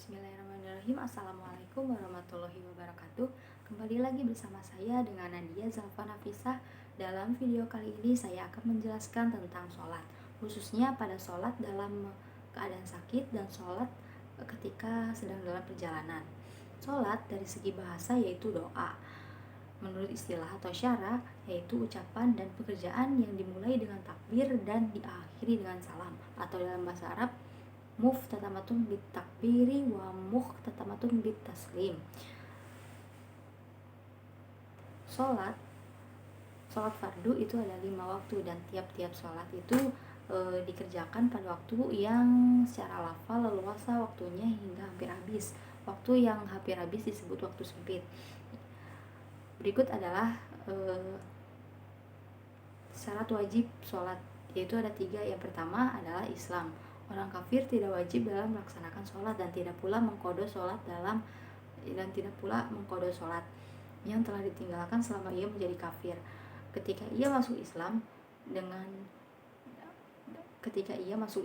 Bismillahirrahmanirrahim. Assalamualaikum warahmatullahi wabarakatuh. Kembali lagi bersama saya dengan Nadia Zalfa Nafisah. Dalam video kali ini saya akan menjelaskan tentang sholat, khususnya pada sholat dalam keadaan sakit dan sholat ketika sedang dalam perjalanan. Sholat dari segi bahasa yaitu doa. Menurut istilah atau syara, yaitu ucapan dan pekerjaan yang dimulai dengan takbir dan diakhiri dengan salam, atau dalam bahasa Arab muftatamatun bit takbiri wa muhtatamatun bit taslim. Sholat fardu itu ada 5 waktu, dan tiap-tiap sholat itu dikerjakan pada waktu yang secara lafal leluasa waktunya hingga hampir habis. Waktu yang hampir habis disebut waktu sempit. Berikut adalah syarat wajib sholat, yaitu ada 3. Yang pertama adalah Islam. Orang kafir tidak wajib dalam melaksanakan sholat dan tidak pula mengkodo sholat yang telah ditinggalkan selama ia menjadi kafir. Ketika ia masuk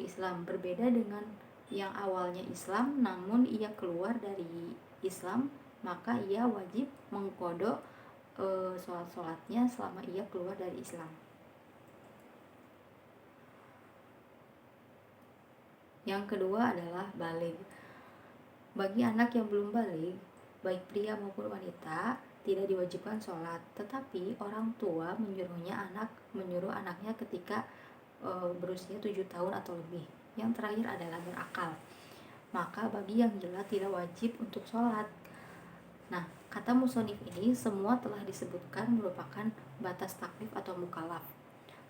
Islam berbeda dengan yang awalnya Islam namun ia keluar dari Islam, maka ia wajib mengkodo sholat-sholatnya selama ia keluar dari Islam. Yang kedua adalah baligh. Bagi anak yang belum baligh, baik pria maupun wanita, tidak diwajibkan sholat, tetapi orang tua menyuruh anaknya ketika berusia 7 tahun atau lebih. Yang terakhir adalah berakal. Maka bagi yang gila tidak wajib untuk sholat. Nah, kata musonif ini semua telah disebutkan merupakan batas taklif atau mukallaf.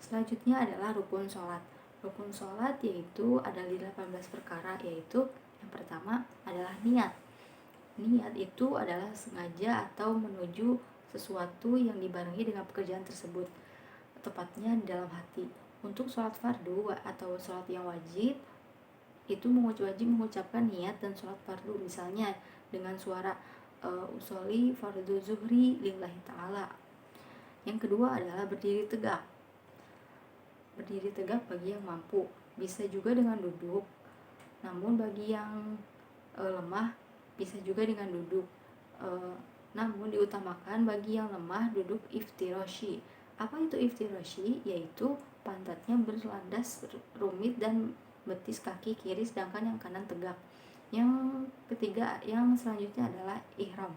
Selanjutnya adalah rukun sholat. Rukun sholat yaitu ada 18 perkara, yaitu yang pertama adalah niat. Niat itu adalah sengaja atau menuju sesuatu yang dibarengi dengan pekerjaan tersebut, tepatnya di dalam hati. Untuk sholat fardu atau sholat yang wajib, itu wajib mengucapkan niat dan sholat fardu, misalnya dengan suara usolli fardu zuhri lillahi ta'ala. Yang kedua adalah berdiri tegak. Berdiri tegak bagi yang mampu, bisa juga dengan duduk, namun bagi yang lemah bisa juga dengan duduk, namun diutamakan bagi yang lemah duduk iftirashi. Apa itu iftirashi? Yaitu pantatnya berlandas rumit dan betis kaki kiri sedangkan yang kanan tegak. Yang selanjutnya adalah ihram.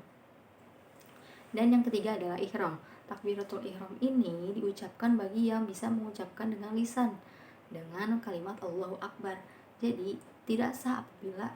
Dan yang ketiga adalah ihram. Takbiratul ihram ini diucapkan bagi yang bisa mengucapkan dengan lisan dengan kalimat Allahu Akbar. Jadi tidak sah apabila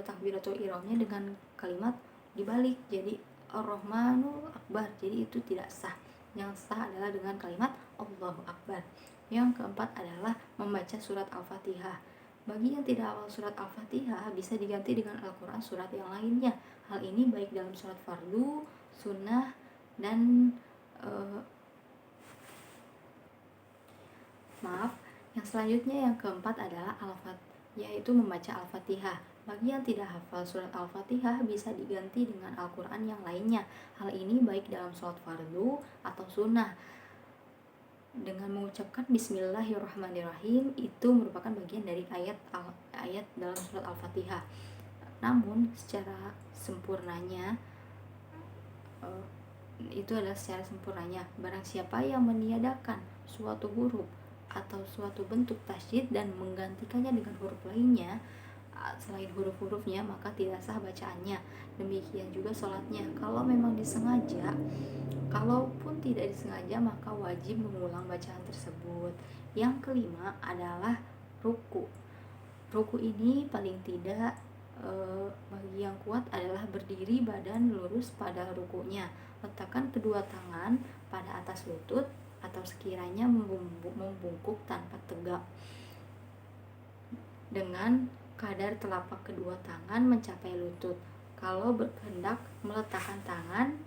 takbiratul ihramnya dengan kalimat dibalik, jadi Ar-Rahmanul Akbar, jadi itu tidak sah. Yang sah adalah dengan kalimat Allahu Akbar. Yang keempat adalah membaca surat Al-Fatihah. Bagi yang tidak hafal surat Al-Fatihah bisa diganti dengan Al-Quran surat yang lainnya. Hal ini baik dalam surat fardu, sunnah, dan yang selanjutnya yang keempat adalah yaitu membaca Al-Fatihah. Bagi yang tidak hafal surat Al-Fatihah bisa diganti dengan Al-Quran yang lainnya. Hal ini baik dalam sholat fardu atau sunnah. Dengan mengucapkan Bismillahirrahmanirrahim itu merupakan bagian dari ayat dalam surat Al-Fatihah. Namun secara sempurnanya barang siapa yang meniadakan suatu huruf atau suatu bentuk tasydid dan menggantikannya dengan huruf lainnya selain huruf-hurufnya, maka tidak sah bacaannya. Demikian juga sholatnya. Kalau memang disengaja, kalaupun tidak disengaja, maka wajib mengulang bacaan tersebut. Yang kelima adalah ruku. Ruku ini paling tidak bagi yang kuat adalah berdiri badan lurus pada rukunya. Letakkan kedua tangan pada atas lutut atau sekiranya membungkuk tanpa tegak, dengan kadar telapak kedua tangan mencapai lutut. Kalau berkehendak meletakkan tangan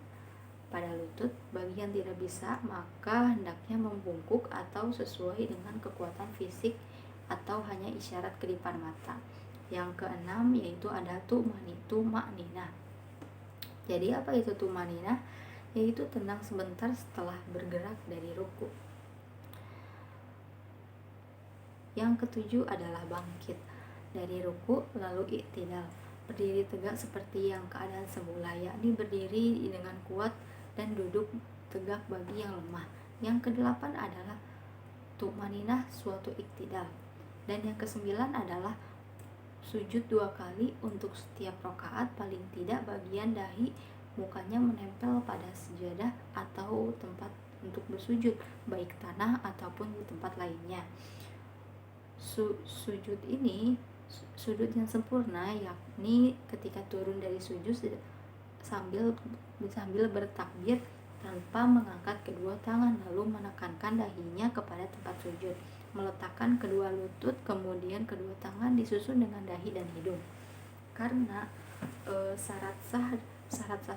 pada lutut, bagi yang tidak bisa maka hendaknya membungkuk atau sesuai dengan kekuatan fisik atau hanya isyarat kedipan mata. Yang keenam yaitu ada tumaninah. Jadi apa itu tumaninah? Yaitu tenang sebentar setelah bergerak dari ruku. Yang ketujuh adalah bangkit dari ruku lalu i'tidal. berdiri tegak seperti yang keadaan semula, yakni berdiri dengan kuat dan duduk tegak bagi yang lemah. Yang kedelapan adalah tumaninah, suatu iktidal. Dan yang kesembilan adalah sujud 2 kali untuk setiap rakaat, paling tidak bagian dahi mukanya menempel pada sejadah atau tempat untuk bersujud, baik tanah ataupun di tempat lainnya. Sujud ini sujud yang sempurna, yakni ketika turun dari sujud sambil bertakbir tanpa mengangkat kedua tangan, lalu menekankan dahinya kepada tempat sujud, meletakkan kedua lutut, kemudian kedua tangan disusun dengan dahi dan hidung. Karena syarat sah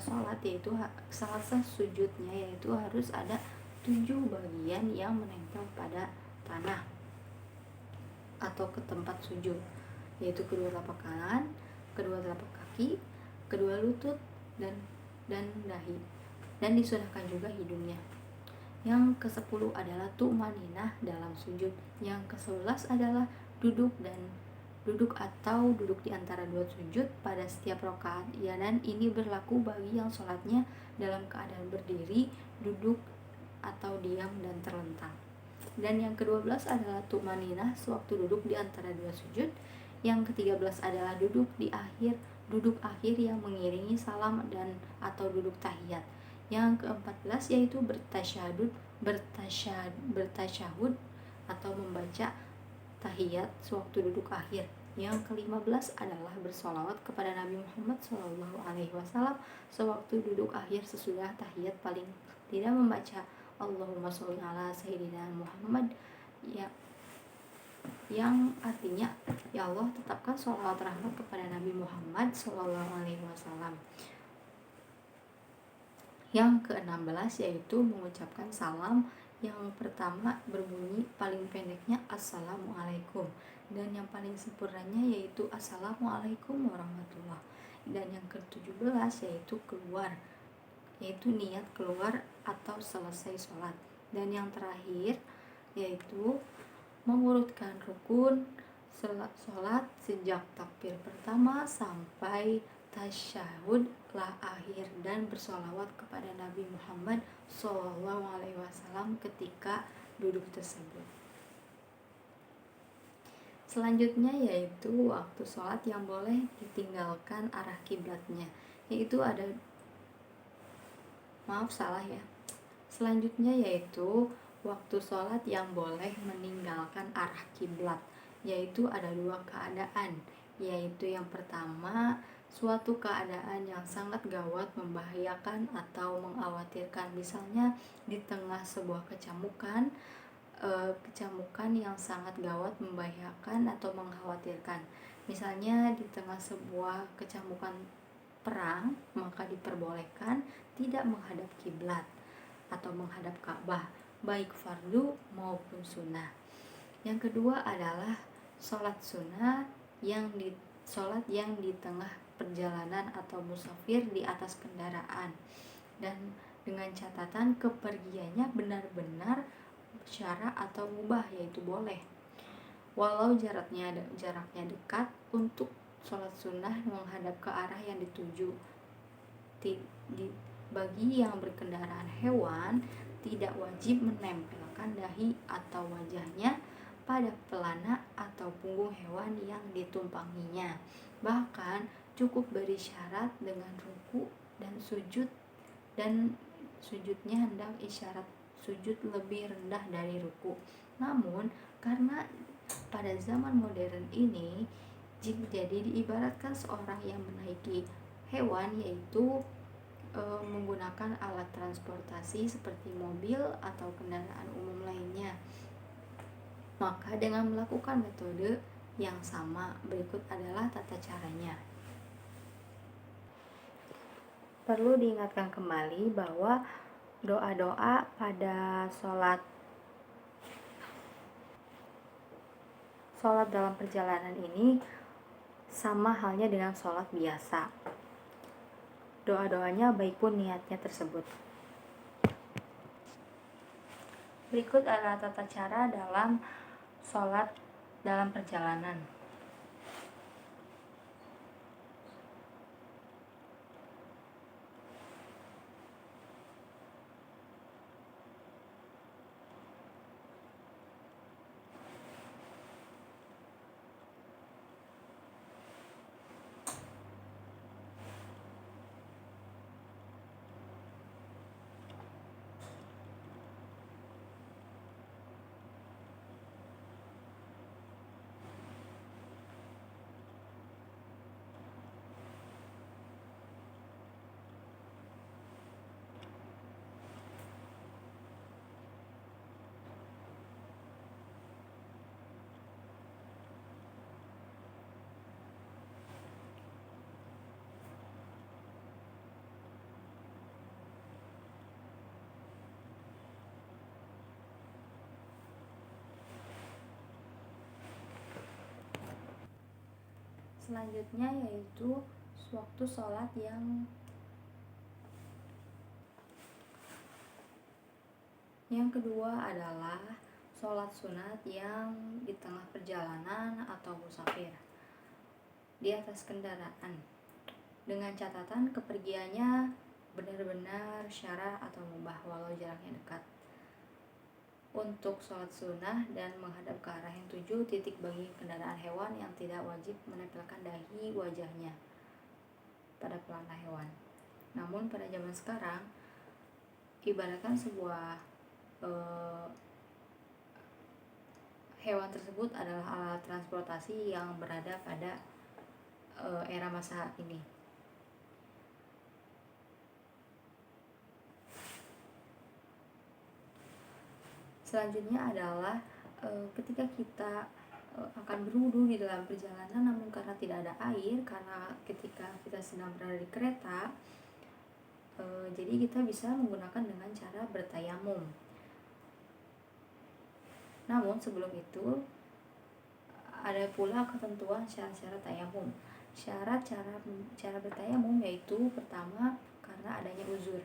sholat, yaitu syarat sah sujudnya, yaitu harus ada 7 bagian yang menempel pada tanah atau ke tempat sujud, yaitu kedua telapak tangan, kedua telapak kaki, kedua lutut, dan dahi, dan disunahkan juga hidungnya. Yang ke-10 adalah tumaninah dalam sujud. Yang ke-11 adalah duduk atau duduk di antara 2 sujud pada setiap rakaat. Ya, dan ini berlaku bagi yang sholatnya dalam keadaan berdiri, duduk, atau diam dan terlentang. Dan yang ke-12 adalah tumaninah sewaktu duduk di antara 2 sujud. Yang ke-13 adalah duduk akhir yang mengiringi salam dan atau duduk tahiyat. Yang ke-14 yaitu bertasyahud atau membaca tahiyat sewaktu duduk akhir. Yang ke-15 adalah bersolawat kepada Nabi Muhammad SAW sewaktu duduk akhir sesudah tahiyat, paling tidak membaca Allahumma sholli ala sayyidina Muhammad, yang artinya, ya Allah, tetapkan sholawat rahmat kepada Nabi Muhammad SAW. Yang ke-16 yaitu mengucapkan salam. Yang pertama berbunyi paling pendeknya Assalamualaikum, dan yang paling sempurnanya yaitu Assalamualaikum warahmatullah. Dan yang ke-17 yaitu keluar, yaitu niat keluar atau selesai sholat. Dan yang terakhir yaitu mengurutkan rukun sholat sejak takbir pertama sampai tasyahud lah akhir, dan bersolawat kepada Nabi Muhammad SAW ketika duduk tersebut. Selanjutnya yaitu waktu sholat yang boleh ditinggalkan arah kiblatnya, yaitu ada Selanjutnya yaitu waktu sholat yang boleh meninggalkan arah kiblat, yaitu ada 2 keadaan, yaitu yang pertama, suatu keadaan yang sangat gawat, membahayakan atau mengkhawatirkan, misalnya di tengah sebuah kecamukan yang sangat gawat, membahayakan atau mengkhawatirkan. Misalnya di tengah sebuah kecamukan perang, maka diperbolehkan tidak menghadap kiblat atau menghadap Ka'bah, baik fardu maupun sunnah. Yang kedua adalah sholat sunnah yang di tengah perjalanan atau musafir di atas kendaraan, dan dengan catatan kepergiannya benar-benar syara atau mubah, yaitu boleh walau jaraknya dekat. Untuk sholat sunnah menghadap ke arah yang dituju. Bagi yang berkendaraan hewan, tidak wajib menempelkan dahi atau wajahnya pada pelana atau punggung hewan yang ditumpanginya. Bahkan cukup berisyarat dengan ruku dan sujud, dan sujudnya hendak isyarat sujud lebih rendah dari ruku. Namun karena pada zaman modern ini jadi diibaratkan seorang yang menaiki hewan, yaitu menggunakan alat transportasi seperti mobil atau kendaraan umum lainnya, maka dengan melakukan metode yang sama, berikut adalah tata caranya. Perlu diingatkan kembali bahwa doa-doa pada sholat dalam perjalanan ini sama halnya dengan sholat biasa. Doa-doanya baik pun niatnya tersebut. Berikut adalah tata cara dalam sholat dalam perjalanan. Selanjutnya yaitu waktu sholat yang kedua adalah sholat sunat yang di tengah perjalanan atau musafir di atas kendaraan, dengan catatan kepergiannya benar-benar syarah atau mubah walau jaraknya dekat. Untuk sholat sunnah dan menghadap ke arah yang tuju titik bagi kendaraan hewan yang tidak wajib menempelkan dahi wajahnya pada pelana hewan. Namun pada zaman sekarang, ibaratkan sebuah hewan tersebut adalah alat transportasi yang berada pada era masa ini. Selanjutnya adalah ketika kita akan berwudu di dalam perjalanan, namun karena tidak ada air, karena ketika kita sedang berada di kereta, jadi kita bisa menggunakan dengan cara bertayamum. Namun sebelum itu ada pula ketentuan syarat-syarat tayamum. Syarat cara bertayamum yaitu pertama karena adanya uzur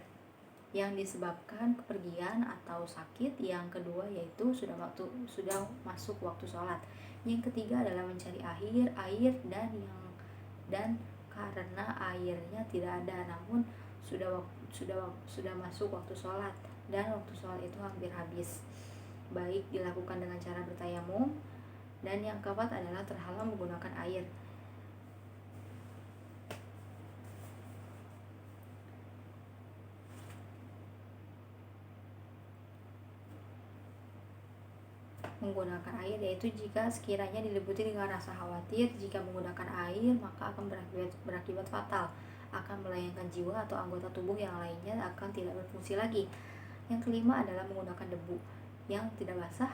yang disebabkan kepergian atau sakit, yang kedua yaitu sudah masuk waktu sholat, yang ketiga adalah mencari air dan karena airnya tidak ada namun sudah masuk waktu sholat dan waktu sholat itu hampir habis, baik dilakukan dengan cara bertayamum. Dan yang keempat adalah terhalang menggunakan air. Menggunakan air yaitu jika sekiranya diliputi dengan rasa khawatir jika menggunakan air maka akan berakibat fatal, akan melayangkan jiwa atau anggota tubuh yang lainnya akan tidak berfungsi lagi. Yang kelima adalah menggunakan debu yang tidak basah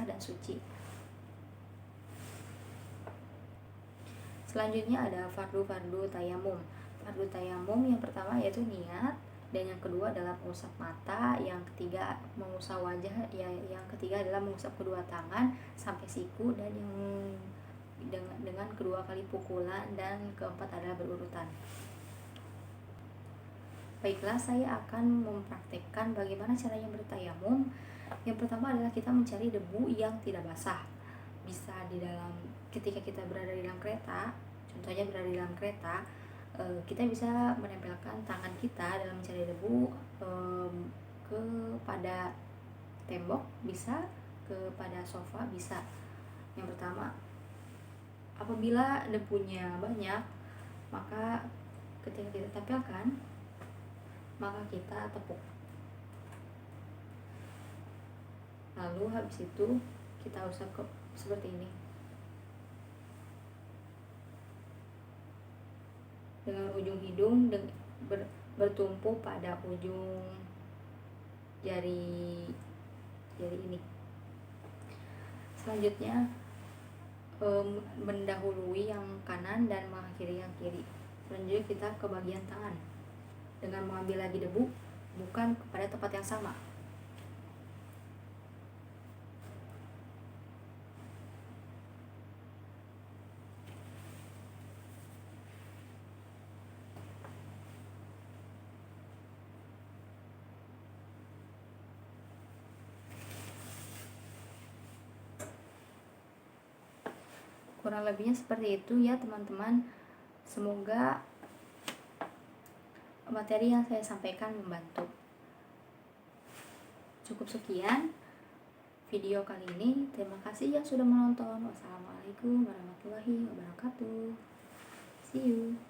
dan suci. Selanjutnya ada fardu tayamum. Fardu tayamum yang pertama yaitu niat, dan yang kedua adalah mengusap mata, yang ketiga mengusap wajah, yang ketiga adalah mengusap kedua tangan sampai siku, dan yang dengan kedua kali pukulan, dan keempat adalah berurutan. Baiklah, saya akan mempraktekkan bagaimana caranya bertayamum. Yang pertama adalah kita mencari debu yang tidak basah. Bisa ketika kita berada di dalam kereta, contohnya berada di dalam kereta, kita bisa menempelkan tangan kita dalam mencari debu kepada tembok, bisa kepada sofa, bisa. Yang pertama, apabila debunya banyak, maka ketika kita tempelkan, maka kita tepuk. Lalu habis itu kita usap seperti ini dengan ujung hidung bertumpu pada ujung jari ini. Selanjutnya mendahului yang kanan dan mengakhiri yang kiri. Selanjutnya kita ke bagian tangan dengan mengambil lagi debu, bukan pada tempat yang sama. Kurang lebihnya seperti itu ya teman-teman. Semoga materi yang saya sampaikan membantu. Cukup sekian video kali ini. Terima kasih yang sudah menonton. Wassalamualaikum warahmatullahi wabarakatuh. See you.